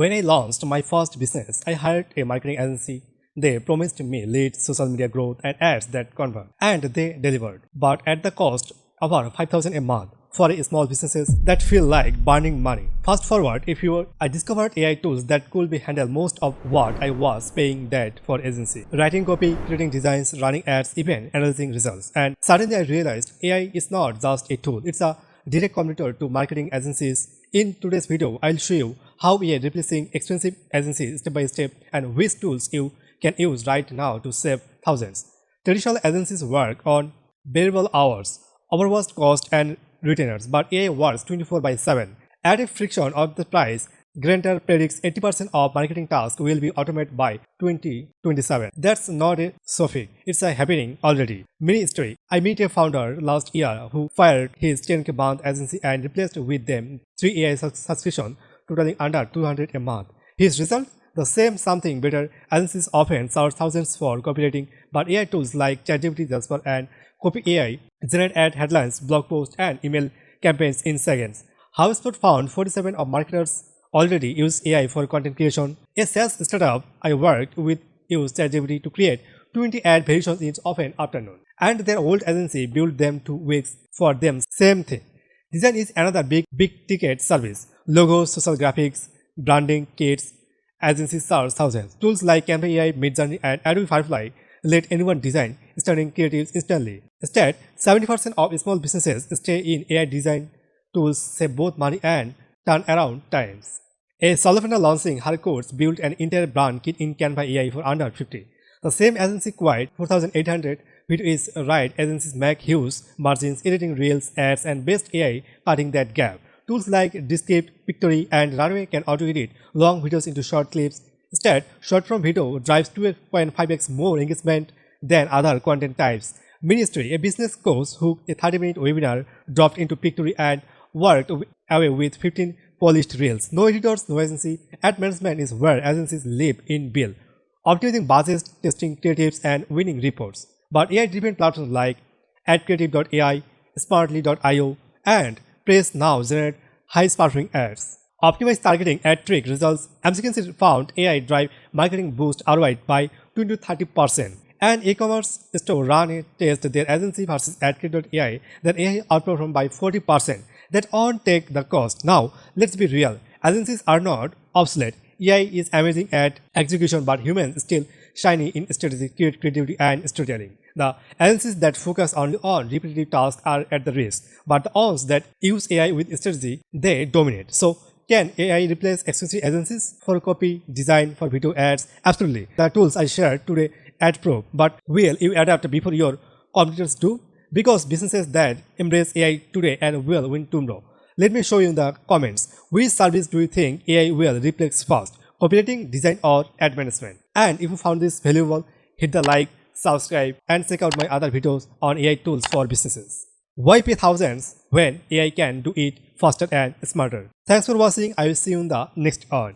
When I launched my first business, I hired a marketing agency. They promised me leads, social media growth, and ads that convert. And they delivered. But at the cost of over $5,000 a month for small businesses that feel like burning money. Fast forward I discovered AI tools that could be handle most of what I was paying that for agency. Writing copy, creating designs, running ads, even analyzing results. And suddenly I realized AI is not just a tool, it's a direct competitor to marketing agencies. In today's video, I'll show you how AI replacing expensive agencies step by step and which tools you can use right now to save thousands. Traditional agencies work on variable hours, overworked cost and retainers, but AI works 24/7. At a fraction of the price, Granter predicts 80% of marketing tasks will be automated by 2027. That's not a sophic, it's a happening already. Mini story. I met a founder last year who fired his 10K month agency and replaced with them 3 AI subscription totaling under $200 a month. His result? The same something better. Agencies often charge thousands for copywriting, but AI tools like ChatGPT, Jasper, and Copy AI generate ad headlines, blog posts, and email campaigns in seconds. HubSpot found 47 of marketers already use AI for content creation. A sales startup I worked with used ChatGPT to create 20 ad variations in often afternoon, and their old agency built them 2 weeks for them. Same thing. Design is another big ticket service. Logos, social graphics, branding kits. Agencies charge thousands. Tools like Canva AI, Midjourney, and Adobe Firefly let anyone design stunning creatives instantly. Instead, 70% of small businesses stay in AI design tools, save both money and turnaround times. A solopreneur launching her course built an entire brand kit in Canva AI for under $50. The same agency quite 4,800, which is right. Agencies make huge margins editing reels, ads, and best AI cutting that gap. Tools like Descript, Pictory, and Runway can auto-edit long videos into short clips. Instead, short-form video drives 2.5x more engagement than other content types. Ministry, a business coach who a 30-minute webinar dropped into Pictory and worked away with 15 polished reels. No editors, no agency. Ad management is where agencies live in bill, optimizing budgets, testing creatives, and winning reports. But AI-driven platforms like AdCreative.ai, Smartly.io, and Press now generate high-sparkling ads. Optimized targeting ad trick results. McKinsey found AI drive marketing boost ROI by 20 to 30%. An e-commerce store ran a test their agency versus AdCreative.ai, then AI outperformed by 40%. That on take the cost. Now, let's be real. Agencies are not obsolete. AI is amazing at execution, but humans still shiny in strategy, creativity, and storytelling. The agencies that focus only on repetitive tasks are at the risk, but the ones that use AI with strategy, they dominate. So, can AI replace expensive agencies for copy, design, for video ads? Absolutely. The tools I shared today ad proof, but will you adapt before your competitors do? Because businesses that embrace AI today and will win tomorrow. Let me show you in the comments, which service do you think AI will replace first? Copywriting, design, or ad management? And if you found this valuable, hit the like, subscribe, and check out my other videos on AI tools for businesses. Why pay thousands when AI can do it faster and smarter? Thanks for watching. I will see you in the next one.